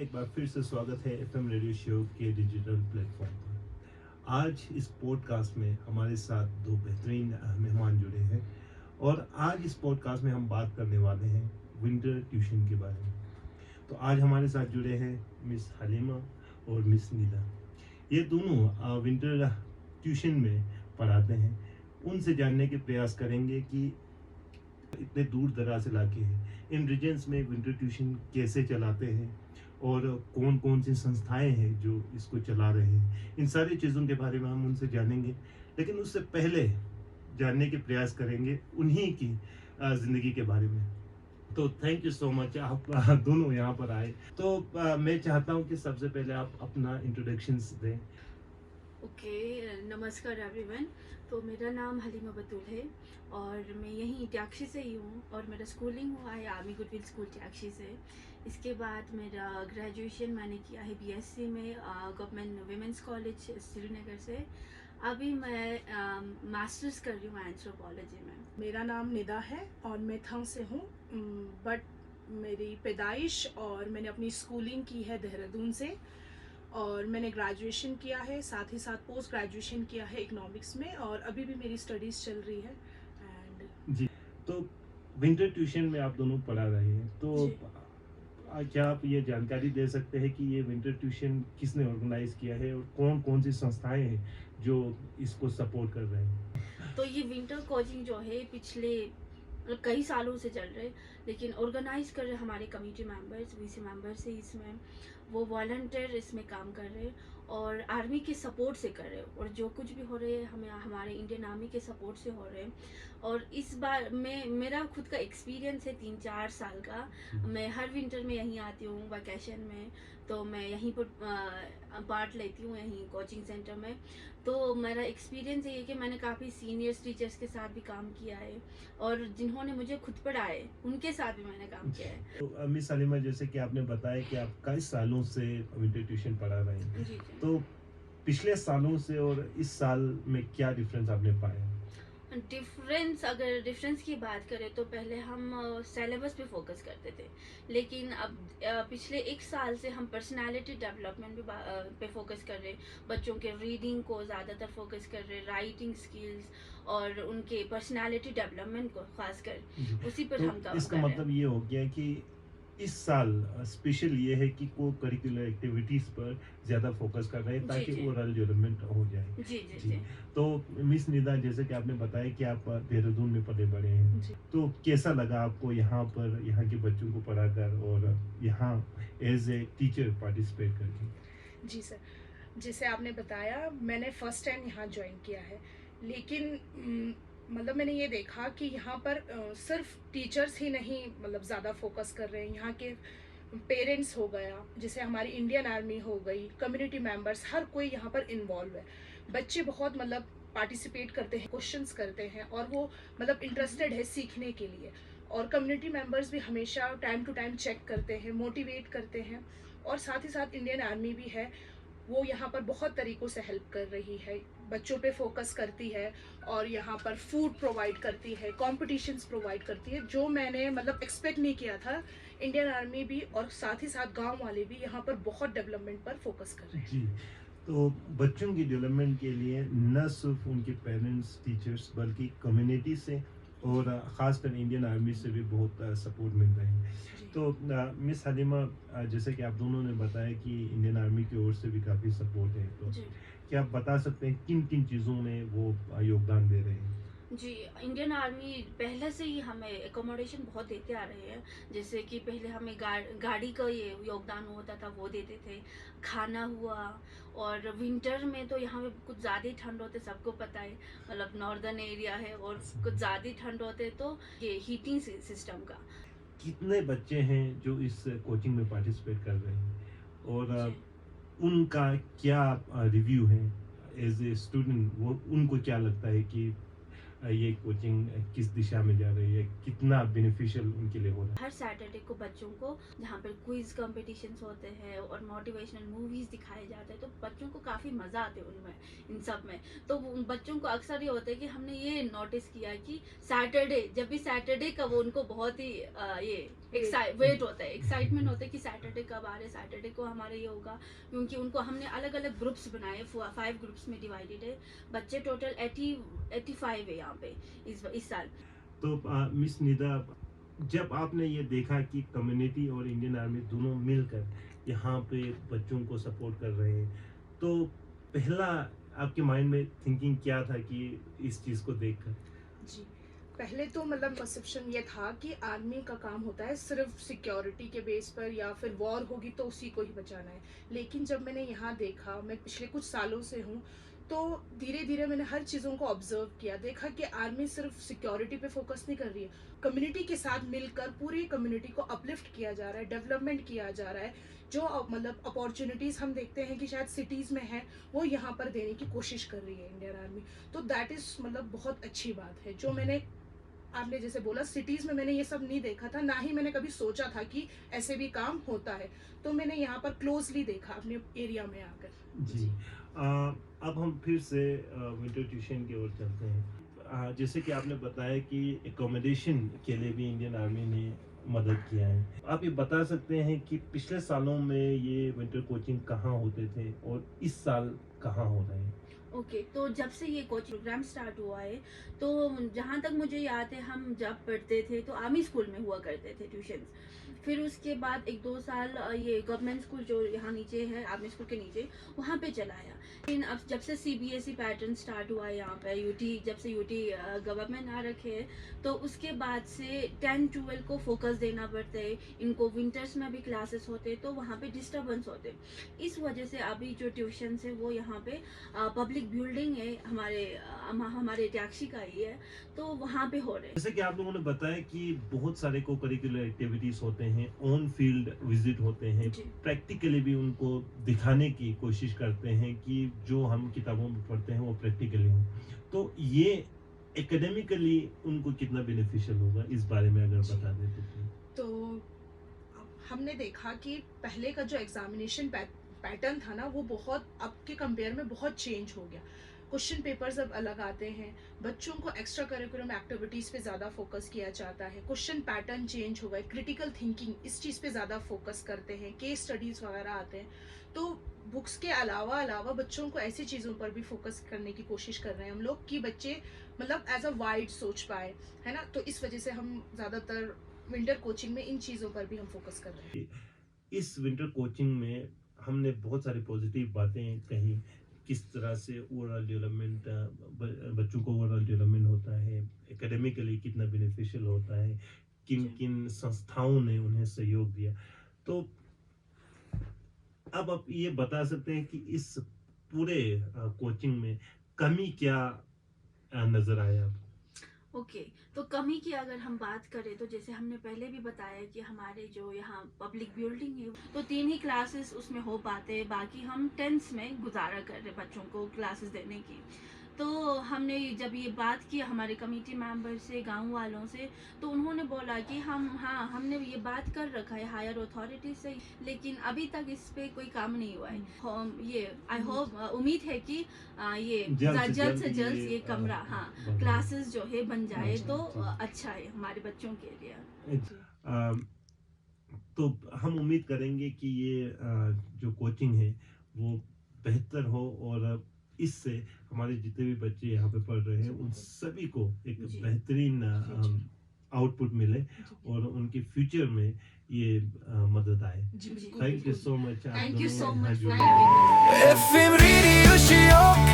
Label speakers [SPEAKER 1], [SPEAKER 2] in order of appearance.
[SPEAKER 1] एक बार फिर से स्वागत है एफएम रेडियो शो के डिजिटल प्लेटफॉर्म पर। आज इस पॉडकास्ट में हमारे साथ दो बेहतरीन मेहमान जुड़े हैं और आज इस पॉडकास्ट में हम बात करने वाले हैं विंटर ट्यूशन के बारे में। तो आज हमारे साथ जुड़े हैं मिस हलीमा और मिस निदा। ये दोनों विंटर ट्यूशन में पढ़ाते हैं। उनसे जानने के प्रयास करेंगे कि इतने दूर दराज इलाके हैं, इन रीजन्स में विंटर ट्यूशन कैसे चलाते हैं और कौन कौन सी संस्थाएं हैं जो इसको चला रहे हैं। इन सारी चीज़ों के बारे में हम उनसे जानेंगे, लेकिन उससे पहले जानने के प्रयास करेंगे उन्हीं की ज़िंदगी के बारे में। तो थैंक यू सो मच, आप दोनों यहाँ पर आए। तो मैं चाहता हूँ कि सबसे पहले आप अपना इंट्रोडक्शंस दें।
[SPEAKER 2] ओके, नमस्कार एवरीवन। तो मेरा नाम हलीमा बतूल है और मैं यहीं टैक्सी से ही हूँ और मेरा स्कूलिंग हुआ है आर्मी गुडविल स्कूल टैक्सी से। इसके बाद मेरा ग्रेजुएशन मैंने किया है बीएससी में गवर्नमेंट विमेंस कॉलेज श्रीनगर से। अभी मैं मास्टर्स कर रही हूँ एंथ्रोपोलॉजी में।
[SPEAKER 3] मेरा नाम निदा है और मैं थंग से हूँ, बट मेरी पैदाइश और मैंने अपनी स्कूलिंग की है देहरादून से और मैंने ग्रेजुएशन किया है, साथ ही साथ पोस्ट ग्रेजुएशन किया है इकोनॉमिक्स में और अभी भी मेरी स्टडीज़ चल रही है। एंड
[SPEAKER 1] जी, तो विंटर ट्यूशन में आप दोनों पढ़ा रहे हैं, तो क्या आप ये जानकारी दे सकते हैं कि ये विंटर ट्यूशन किसने ऑर्गेनाइज किया है और कौन कौन सी संस्थाएं हैं जो इसको सपोर्ट कर रहे हैं?
[SPEAKER 2] तो ये विंटर कोचिंग जो है पिछले कई सालों से चल रहे, लेकिन ऑर्गेनाइज कर रहे हमारे कमेटी मेंबर्स, वीसी मेंबर्स है इसमें, वो वॉलंटियर इसमें काम कर रहे और आर्मी के सपोर्ट से कर रहे और जो कुछ भी हो रहे हैं हमें हमारे इंडियन आर्मी के सपोर्ट से हो रहे हैं। और इस बार में मेरा खुद का एक्सपीरियंस है 3-4 साल का। मैं हर विंटर में यहीं आती हूँ वैकेशन में, तो मैं यहीं पर पार्ट लेती हूँ यहीं कोचिंग सेंटर में। तो मेरा एक्सपीरियंस ये है कि मैंने काफ़ी सीनियर्स टीचर्स के साथ भी काम किया है और जिन्होंने मुझे खुद पढ़ाए उनके साथ भी मैंने काम किया है।
[SPEAKER 1] तो मिस सलीमा, जैसे कि आपने बताया कि आप कई सालों से विंटर ट्यूशन पढ़ा रहे हैं,
[SPEAKER 2] जी जी।
[SPEAKER 1] तो पिछले सालों से और इस साल में क्या डिफरेंस आपने पाया?
[SPEAKER 2] अगर डिफरेंस की बात करें तो पहले हम सिलेबस पे फोकस करते थे, लेकिन अब पिछले 1 साल से हम पर्सनालिटी डेवलपमेंट पे फोकस कर रहे हैं। बच्चों के रीडिंग को ज़्यादातर फोकस कर रहे हैं, राइटिंग स्किल्स और उनके पर्सनालिटी डेवलपमेंट को खासकर उसी पर
[SPEAKER 1] तो
[SPEAKER 2] हम काम
[SPEAKER 1] इसका
[SPEAKER 2] कर रहे हैं।
[SPEAKER 1] मतलब ये हो गया कि इस साल स्पेशल ये है कि को करिकुलर एक्टिविटीज पर ज़्यादा फोकस कर रहे हैं
[SPEAKER 2] जी
[SPEAKER 1] ताकि
[SPEAKER 2] जी
[SPEAKER 1] ओवरऑल डेवलपमेंट हो जाए।
[SPEAKER 2] जी जी
[SPEAKER 1] जी,
[SPEAKER 2] जी
[SPEAKER 1] तो मिस निदा, जैसे कि आपने बताया कि आप देहरादून में पले बड़े हैं,
[SPEAKER 3] जी
[SPEAKER 1] तो कैसा लगा आपको यहाँ पर यहाँ के बच्चों को पढ़ाकर और यहाँ एज ए टीचर पार्टिसिपेट करके?
[SPEAKER 3] जी सर, जैसे आपने बताया मैंने फ़र्स्ट टाइम यहाँ ज्वाइन किया है, लेकिन मतलब मैंने ये देखा कि यहाँ पर सिर्फ टीचर्स ही नहीं मतलब ज़्यादा फोकस कर रहे हैं, यहाँ के पेरेंट्स हो गया, जैसे हमारी इंडियन आर्मी हो गई, कम्युनिटी मेंबर्स, हर कोई यहाँ पर इन्वॉल्व है। बच्चे बहुत मतलब पार्टिसिपेट करते हैं, क्वेश्चंस करते हैं और वो मतलब इंटरेस्टेड है सीखने के लिए। और कम्युनिटी मेंबर्स भी हमेशा टाइम टू टाइम चेक करते हैं, मोटिवेट करते हैं। और साथ ही साथ इंडियन आर्मी भी है, वो यहाँ पर बहुत तरीक़ों से हेल्प कर रही है, बच्चों पे फोकस करती है और यहाँ पर फूड प्रोवाइड करती है, कॉम्पिटिशन्स प्रोवाइड करती है, जो मैंने मतलब एक्सपेक्ट नहीं किया था। इंडियन आर्मी भी और साथ ही साथ गांव वाले भी यहाँ पर बहुत डेवलपमेंट पर फोकस कर रहे हैं।
[SPEAKER 1] जी, तो बच्चों की डेवलपमेंट के लिए न सिर्फ उनके पेरेंट्स टीचर्स बल्कि कम्युनिटी से और ख़ासकर इंडियन आर्मी से भी बहुत सपोर्ट मिल रहे हैं।
[SPEAKER 3] जी
[SPEAKER 1] तो मिस हलीमा, जैसे कि आप दोनों ने बताया कि इंडियन आर्मी की ओर से भी काफ़ी सपोर्ट है, तो
[SPEAKER 2] जी
[SPEAKER 1] क्या आप बता सकते हैं किन किन चीज़ों में वो योगदान दे रहे हैं?
[SPEAKER 2] जी। इंडियन आर्मी पहले से ही हमें एकोमोडेशन बहुत देते आ रहे हैं। जैसे कि पहले हमें गाड़ी का ये योगदान होता था, वो देते थे, खाना हुआ। और विंटर में तो यहाँ पे कुछ ज़्यादा ही ठंड होते, सबको पता है, मतलब नॉर्दर्न एरिया है और कुछ ज़्यादा ही ठंड होते, तो ये हीटिंग सिस्टम का।
[SPEAKER 1] कितने बच्चे हैं जो इस कोचिंग में पार्टिसिपेट कर रहे हैं और
[SPEAKER 2] जी
[SPEAKER 1] उनका क्या रिव्यू है एज ए स्टूडेंट? वो उनको क्या लगता है कि ये कोचिंग किस दिशा में जा रही है, कितना बेनिफिशियल उनके लिए हो रहा है?
[SPEAKER 2] हर सैटरडे को बच्चों को जहाँ पर क्विज कंपटीशंस होते हैं और मोटिवेशनल मूवीज दिखाए जाते हैं, तो बच्चों को काफ़ी मज़ा आते हैं उनमें, इन सब में। तो उन बच्चों को अक्सर ये होता है कि हमने ये नोटिस किया कि सैटरडे, जब भी सैटरडे का वो उनको बहुत ही ये वेट होता है, एक्साइटमेंट होता है कि सैटरडे कब आ रहे, सैटरडे को हमारा ये होगा। क्योंकि उनको हमने अलग अलग ग्रुप्स बनाए, 5 ग्रुप्स में डिवाइडेड है। बच्चे टोटल 85 है यहाँ पे इस साल।
[SPEAKER 1] तो मिस निदा, जब आपने ये देखा कि कम्युनिटी और इंडियन आर्मी दोनों मिलकर यहाँ पे बच्चों को सपोर्ट कर रहे हैं, तो पहला आपके माइंड में थिंकिंग क्या था कि इस चीज़ को देखकर?
[SPEAKER 3] जी, पहले तो मतलब परसेप्शन ये था कि आर्मी का काम होता है सिर्फ सिक्योरिटी के बेस पर, या फिर वॉर होगी तो उसी को ही बचाना है। लेकिन जब मैंने यहाँ देखा, मैं पिछले कुछ सालों से हूँ, तो धीरे धीरे मैंने हर चीज़ों को ऑब्जर्व किया, देखा कि आर्मी सिर्फ सिक्योरिटी पे फोकस नहीं कर रही है, कम्युनिटी के साथ मिलकर पूरी कम्युनिटी को अपलिफ्ट किया जा रहा है, डेवलपमेंट किया जा रहा है। जो मतलब अपॉर्चुनिटीज़ हम देखते हैं कि शायद सिटीज़ में है, वो यहाँ पर देने की कोशिश कर रही है इंडियन आर्मी। तो दैट इज़ मतलब बहुत अच्छी बात है। जो मैंने, आपने जैसे बोला, सिटीज़ में मैंने ये सब नहीं देखा था, ना ही मैंने कभी सोचा था कि ऐसे भी काम होता है। तो मैंने यहाँ पर क्लोजली देखा अपने एरिया में आकर।
[SPEAKER 1] जी, अब हम फिर से विंटर ट्यूशन की ओर चलते हैं। जैसे कि आपने बताया कि एकोमोडेशन के लिए भी इंडियन आर्मी ने मदद किया है। आप ये बता सकते हैं कि पिछले सालों में ये विंटर कोचिंग कहाँ होते थे और इस साल कहाँ हो रहे हैं?
[SPEAKER 2] ओके, तो जब से ये कोचिंग प्रोग्राम स्टार्ट हुआ है, तो जहाँ तक मुझे याद है, हम जब पढ़ते थे तो आर्मी स्कूल में हुआ करते थे ट्यूशन्स। फिर उसके बाद 1-2 साल ये गवर्नमेंट स्कूल जो यहाँ नीचे है, आर्मी स्कूल के नीचे, वहाँ पे चलाया। लेकिन अब जब से CBSE पैटर्न स्टार्ट हुआ है यहाँ पे, यूटी, जब से यूटी गवर्नमेंट आ रखे है, तो उसके बाद से 10-12 को फोकस देना पड़ता है। इनको विंटर्स में भी क्लासेस होते हैं, तो वहाँ पे डिस्टर्बेंस होते हैं। इस वजह से अभी जो ट्यूशन्स है वो यहाँ पे पब्लिक बिल्डिंग है, हमारे टैक्सी का ही है, तो वहाँ पे हो रहे हैं।
[SPEAKER 1] जैसे कि आप लोगों ने बताया कि बहुत सारे को करिकुलर एक्टिविटीज होते हैं, ऑन फील्ड विजिट होते हैं,
[SPEAKER 2] जी।
[SPEAKER 1] प्रैक्टिकली भी उनको दिखाने की कोशिश करते हैं कि जो हम किताबों में पढ़ते हैं वो प्रैक्टिकली हो। तो ये एकेडमिकली उनको कितना बेनिफिशियल होगा, इस बारे में अगर बता देते तो।
[SPEAKER 3] तो हमने देखा कि पहले का जो एग्जामिनेशन पैटर्न था ना, वो बहुत अब के कंपेयर में बहुत चेंज हो गया। क्वेश्चन पेपर्स अब अलग आते हैं, बच्चों को एक्स्ट्रा करिकुलम एक्टिविटीज़ पे ज़्यादा फोकस किया जाता है, क्वेश्चन पैटर्न चेंज हो गए, क्रिटिकल थिंकिंग इस चीज़ पे ज़्यादा फोकस करते हैं, केस स्टडीज़ वगैरह आते हैं। तो बुक्स के अलावा बच्चों को ऐसी चीज़ों पर भी फोकस करने की कोशिश कर रहे हैं हम लोग कि बच्चे मतलब एज अ वाइड सोच पाए, है ना। तो इस वजह से हम ज़्यादातर विंटर कोचिंग में इन चीज़ों पर भी हम फोकस कर रहे हैं।
[SPEAKER 1] इस विंटर कोचिंग में हमने बहुत सारी पॉजिटिव बातें कही, किस तरह से ओवरऑल डेवलपमेंट, बच्चों को ओवरऑल डेवलपमेंट होता है, एकेडमिकली कितना बेनिफिशियल होता है, किन किन संस्थाओं ने उन्हें सहयोग दिया। तो अब आप ये बता सकते हैं कि इस पूरे कोचिंग में कमी क्या नजर आया आपको?
[SPEAKER 2] ओके, तो कमी की अगर हम बात करें, तो जैसे हमने पहले भी बताया कि हमारे जो यहाँ पब्लिक बिल्डिंग है, तो 3 ही क्लासेस उसमें हो पाते हैं, बाकी हम टेंट्स में गुजारा कर रहे बच्चों को क्लासेस देने की। तो हमने जब ये बात की हमारे कमेटी मेंबर से, गांव वालों से, तो उन्होंने बोला कि हमने ये बात कर रखा है हायर अथॉरिटी से, लेकिन अभी तक इस पे कोई काम नहीं हुआ है। ये आई होप, उम्मीद है कि ये जल्द से जल्द ये कमरा, क्लासेस जो है बन जाए, तो अच्छा है हमारे बच्चों के लिए।
[SPEAKER 1] तो हम उम्मीद करेंगे कि ये जो कोचिंग है वो बेहतर हो और इससे हमारे जितने भी बच्चे यहाँ पे पढ़ रहे हैं उन सभी को एक बेहतरीन आउटपुट मिले और उनके फ्यूचर में ये मदद आए। Thank you so much.
[SPEAKER 2] Thank you so much for having us.
[SPEAKER 4] FM Radio Shiok,